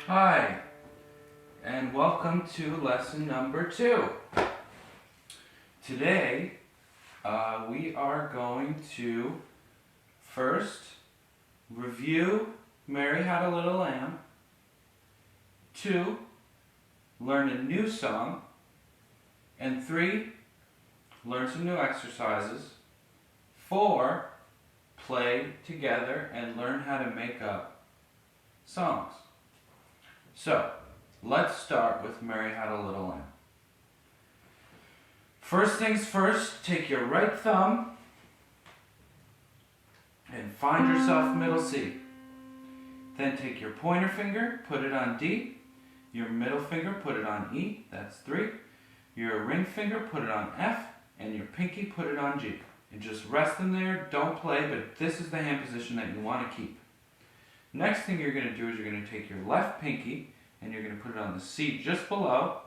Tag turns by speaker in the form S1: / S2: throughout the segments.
S1: Hi, and welcome to lesson number 2. Today, we are going to first review Mary Had a Little Lamb, 2, learn a new song, and 3, learn some new exercises, 4, play together and learn how to make up songs. So, let's start with Mary Had a Little Lamb. First things first, take your right thumb and find yourself middle C. Then take your pointer finger, put it on D. Your middle finger, put it on E, that's 3. Your ring finger, put it on F. And your pinky, put it on G. And just rest them there, don't play, but this is the hand position that you want to keep. Next thing you're going to do is you're going to take your left pinky and you're going to put it on the C just below.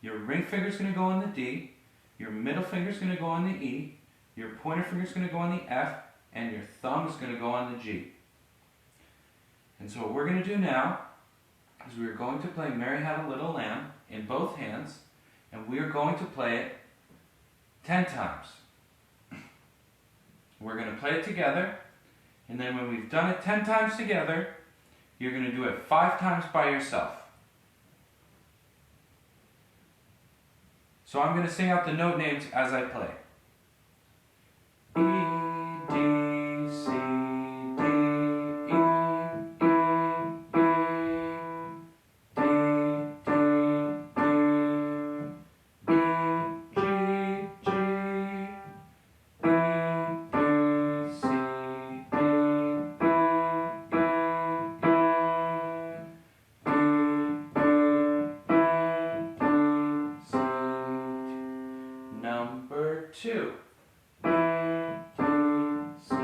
S1: Your ring finger is going to go on the D. Your middle finger is going to go on the E. Your pointer finger is going to go on the F. And your thumb is going to go on the G. And so what we're going to do now is we're going to play Mary Had a Little Lamb in both hands. And we are going to play it 10 times. We're going to play it together. And then when we've done it 10 times together, you're going to do it 5 times by yourself. So I'm going to sing out the note names as I play. E, D, C, D, E, E, E, D, D, D, B, G, G, A, B, C, D, Number 2. C,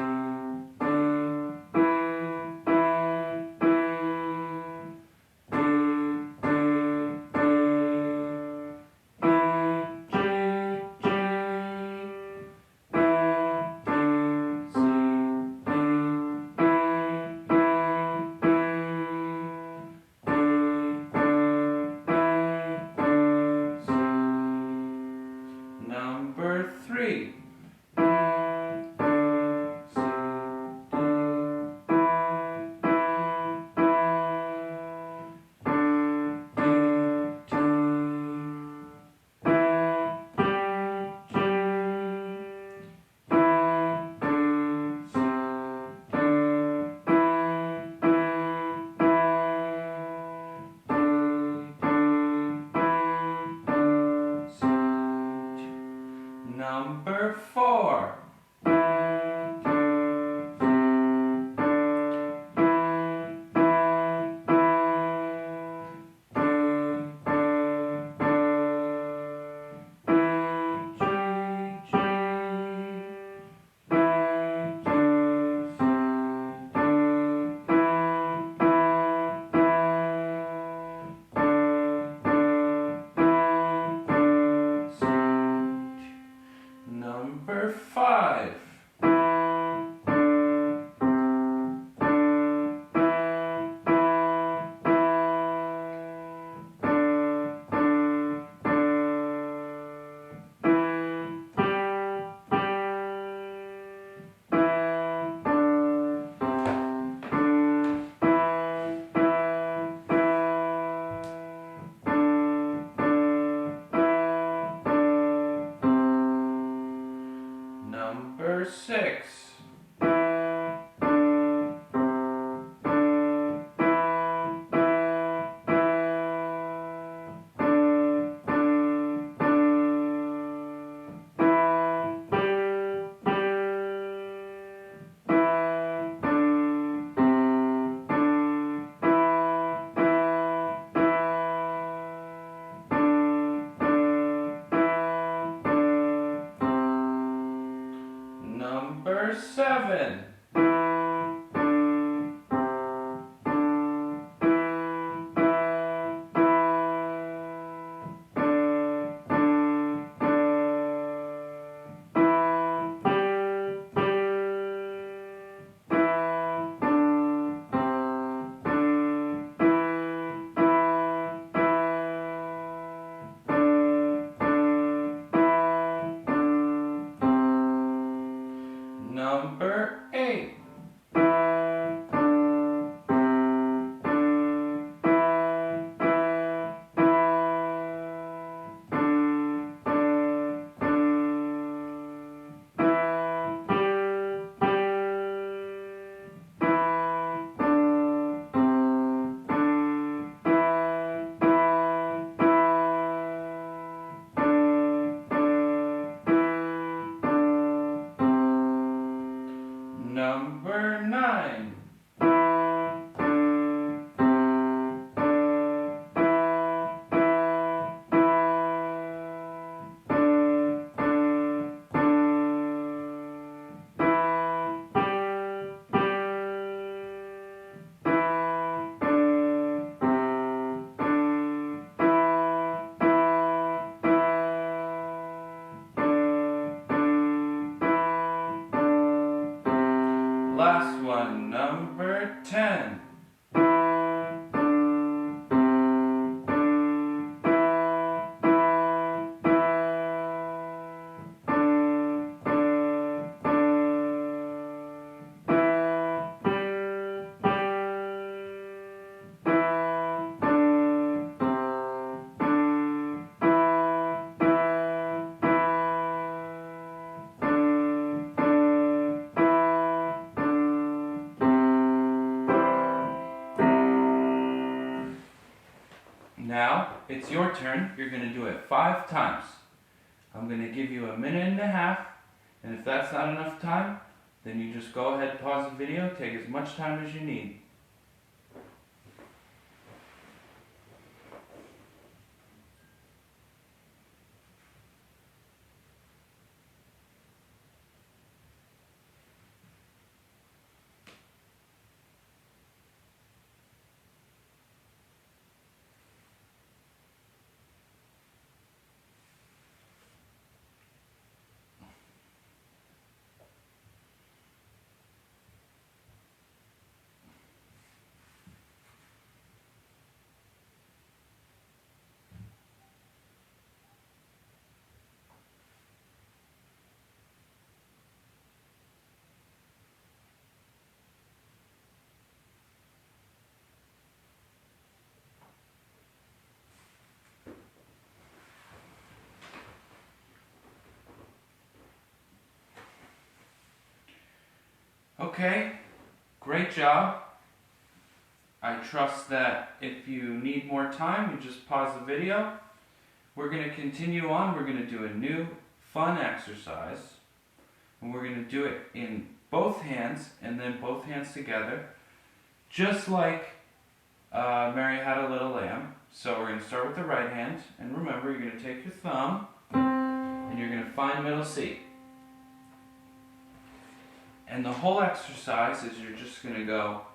S1: Now it's your turn. You're going to do it 5 times. I'm going to give you a minute and a half, and if that's not enough time, then you just go ahead, pause the video, take as much time as you need. Okay, great job. I trust that if you need more time, you just pause the video. We're going to continue on. We're going to do a new fun exercise. And we're going to do it in both hands and then both hands together. Just like Mary Had a Little Lamb. So we're going to start with the right hand. And remember, you're going to take your thumb and you're going to find middle C. And the whole exercise is you're just going to go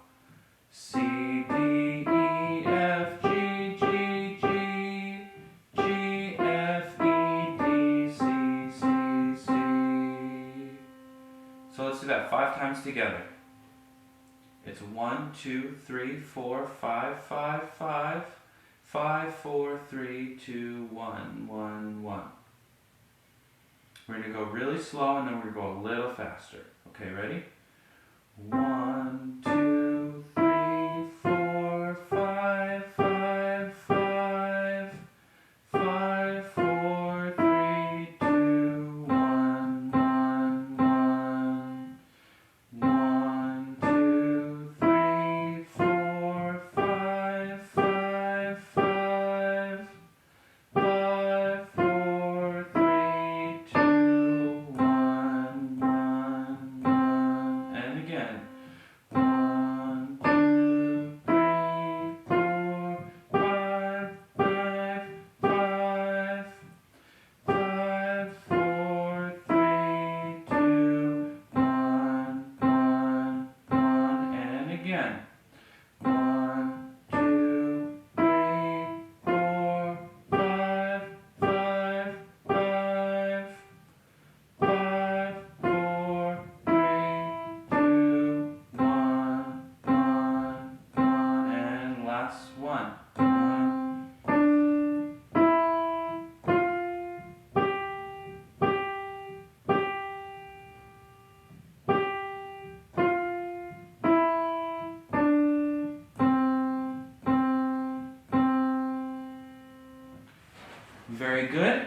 S1: C, D, E, F, G, G, G, G, F, E, D, C, C, C. So let's do that 5 times together. It's 1, 2, 3, 4, 5, 5, 5, 5, 4, 3, 2, 1, 1, 1. We're going to go really slow and then we're going to go a little faster. Okay, ready? 1, 2, 3, 4, 5, 5, 5, 5, 4, 3, 2, 1, 1, 1. 1, 2, 3, 4, 5, 5, 5, 5, 4, 3, 2, 1, 1, 1. And again. 1, 2, 3, 4, 5, 5, 5, 5, 4, 3, 2, 1, 1, 1. And again. 1, 2, 3, 4, 5, 5, 5, 5, 4, 3, 2, 1, 1, 1. And last one. 1. Very good.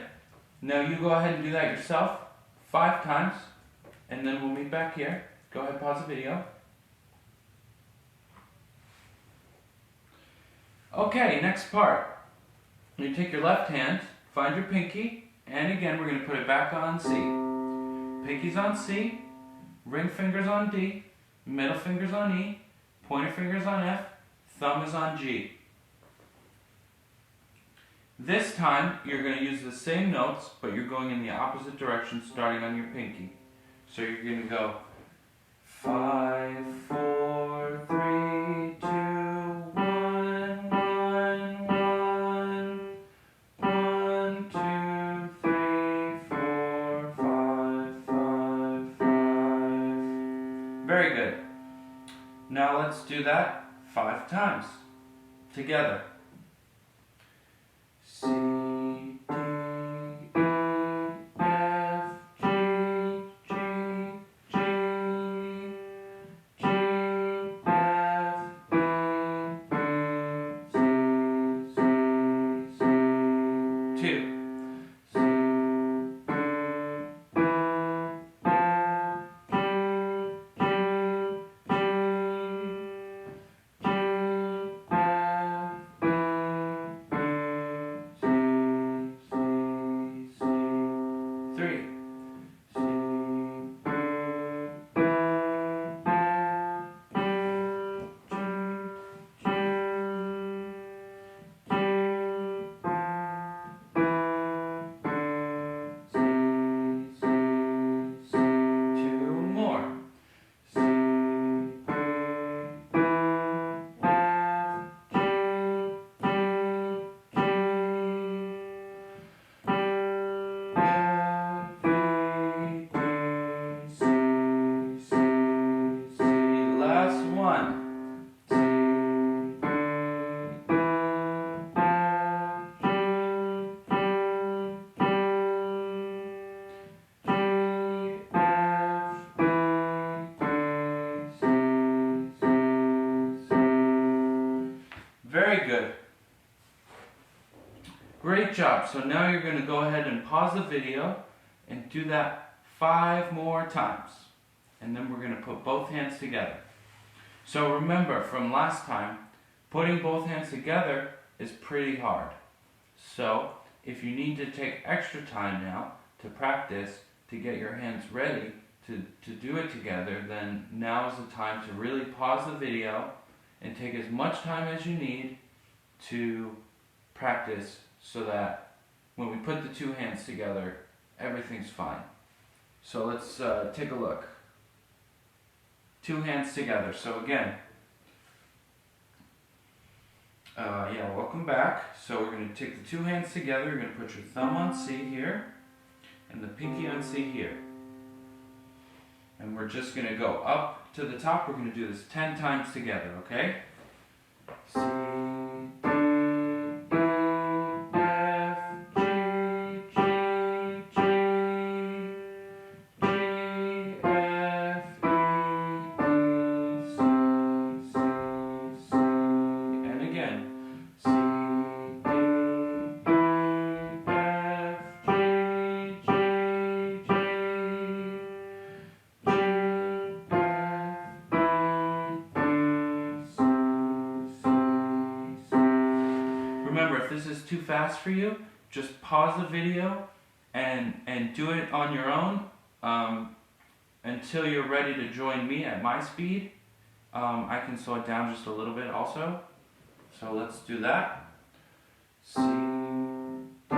S1: Now you go ahead and do that yourself 5 times, and then we'll meet back here. Go ahead, pause the video. Okay, next part. You take your left hand, find your pinky, and again we're going to put it back on C. Pinky's on C, ring finger's on D, middle finger's on E, pointer finger's on F, thumb is on G. This time, you're going to use the same notes, but you're going in the opposite direction starting on your pinky. So you're going to go 5, 4, 3, 2, 1, 1, 1, 1, 2, 3, 4, 5, 5, 5. Very good. Now let's do that 5 times together. C, D, E, F, G, G, G, G, F, E, B, C, C, C. 2. C, D, E, F, G, G, G, G, F, E, B, Very good. Great job. So now you're going to go ahead and pause the video and do that 5 more times. And then we're going to put both hands together. So remember from last time, putting both hands together is pretty hard. So if you need to take extra time now to practice, to get your hands ready to do it together, then now is the time to really pause the video and take as much time as you need to practice so that when we put the 2 hands together, everything's fine. So let's take a look. 2 hands together. So again, welcome back. So we're going to take the 2 hands together. You're going to put your thumb on C here and the pinky on C here. And we're just going to go up to the top. We're going to do this 10 times together, okay? C, D, E, F, G, G, G, G, F, E, C, C, C, and again. C, D, E, F, G, G, G, Remember, if this is too fast for you, just pause the video and do it on your own until you're ready to join me at my speed. I can slow it down just a little bit also. So let's do that. C, D, E,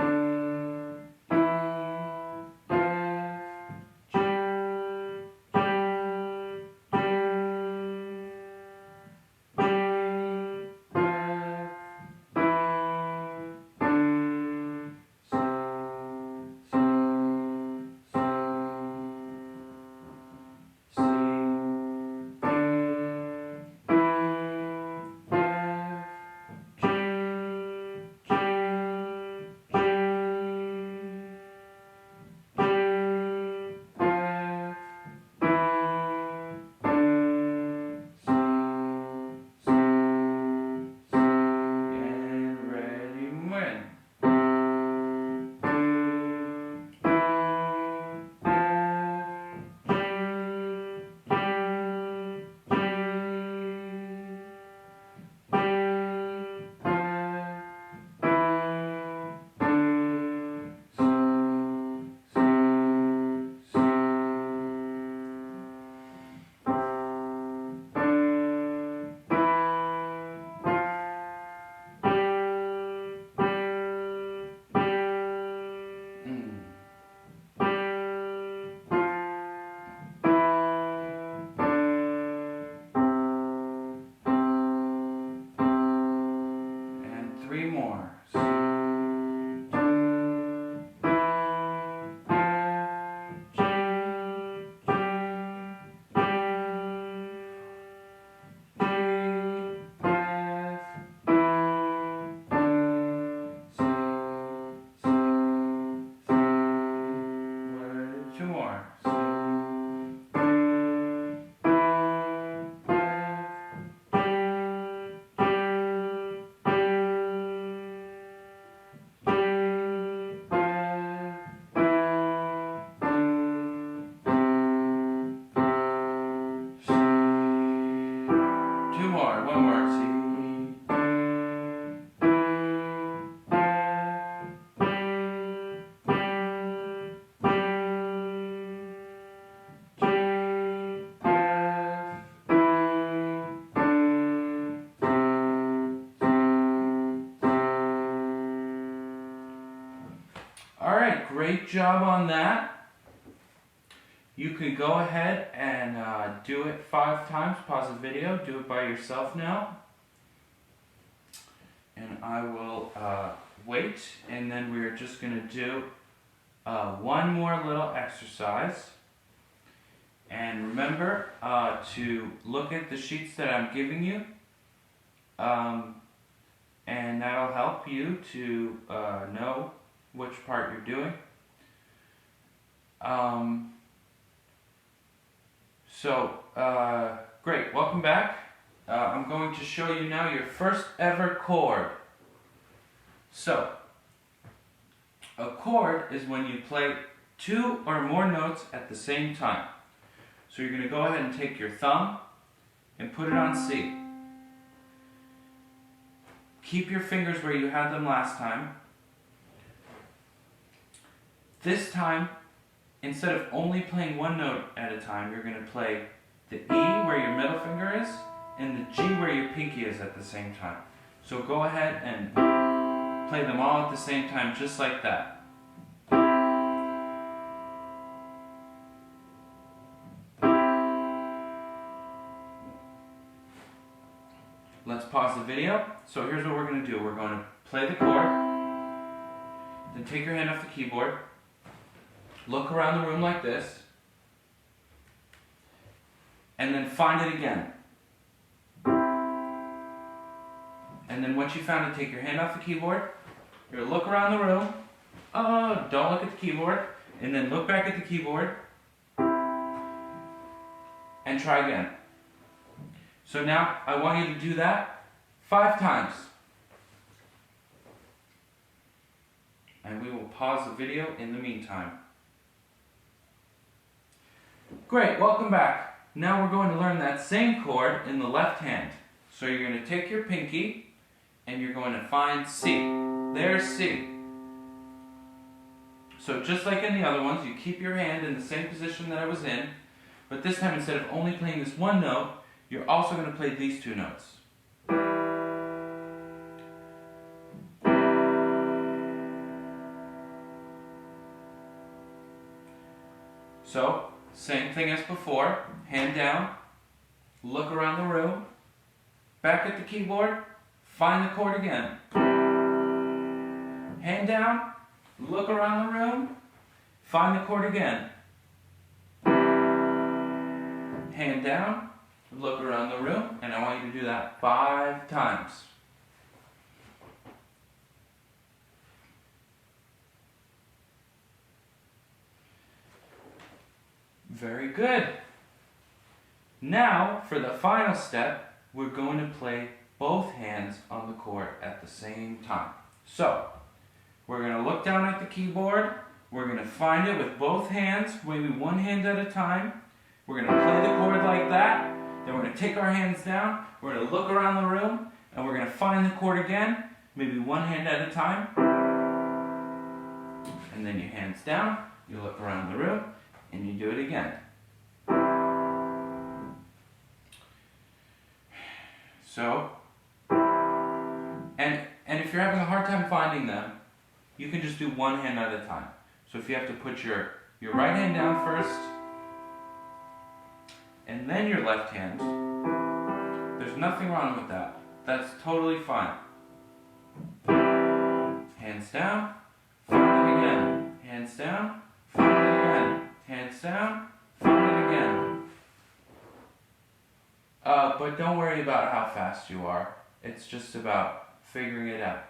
S1: F, G, Alright, great job on that. You can go ahead and do it 5 times. Pause the video, do it by yourself now. And I will wait, and then we're just going to do one more little exercise. And remember to look at the sheets that I'm giving you. And that'll help you to know which part you're doing. Great, welcome back. I'm going to show you now your first ever chord. So, a chord is when you play 2 or more notes at the same time. So you're going to go ahead and take your thumb and put it on C. Keep your fingers where you had them last time. This time, instead of only playing one note at a time, you're going to play the E where your middle finger is and the G where your pinky is at the same time. So go ahead and play them all at the same time, just like that. Let's pause the video. So here's what we're going to do. We're going to play the chord, then take your hand off the keyboard, look around the room like this, and then find it again. And then once you found it, take your hand off the keyboard, you're going to look around the room, don't look at the keyboard, and then look back at the keyboard, and try again. So now, I want you to do that 5 times. And we will pause the video in the meantime. Great, welcome back. Now we're going to learn that same chord in the left hand. So you're going to take your pinky and you're going to find C. There's C. So just like in the other ones, you keep your hand in the same position that I was in, but this time instead of only playing this one note, you're also going to play these 2 notes. So, same thing as before, hand down, look around the room, back at the keyboard, find the chord again. Hand down, look around the room, find the chord again. Hand down, look around the room, and I want you to do that 5 times. Very good. Now, for the final step, we're going to play both hands on the chord at the same time. So, we're going to look down at the keyboard, we're going to find it with both hands, maybe one hand at a time. We're going to play the chord like that. Then we're going to take our hands down, we're going to look around the room, and we're going to find the chord again, maybe one hand at a time. And then your hands down, you look around the room, and you do it again. So, and if you're having a hard time finding them, you can just do one hand at a time. So if you have to put your right hand down first, and then your left hand, there's nothing wrong with that. That's totally fine. Hands down, find it again. Hands down, find it again. Hands down, find it again. But don't worry about how fast you are. It's just about figuring it out.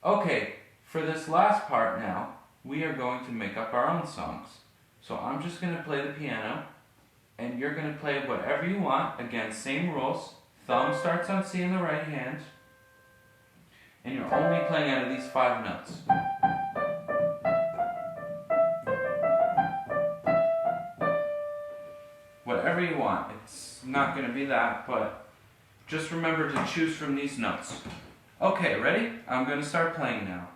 S1: Okay, for this last part now, we are going to make up our own songs. So I'm just going to play the piano, and you're going to play whatever you want. Again, same rules. Thumb starts on C in the right hand, and you're only playing out of these 5 notes. Whatever you want. It's not going to be that, but just remember to choose from these notes. Okay, ready? I'm going to start playing now.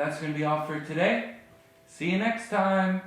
S1: that's going to be all for today. See you next time.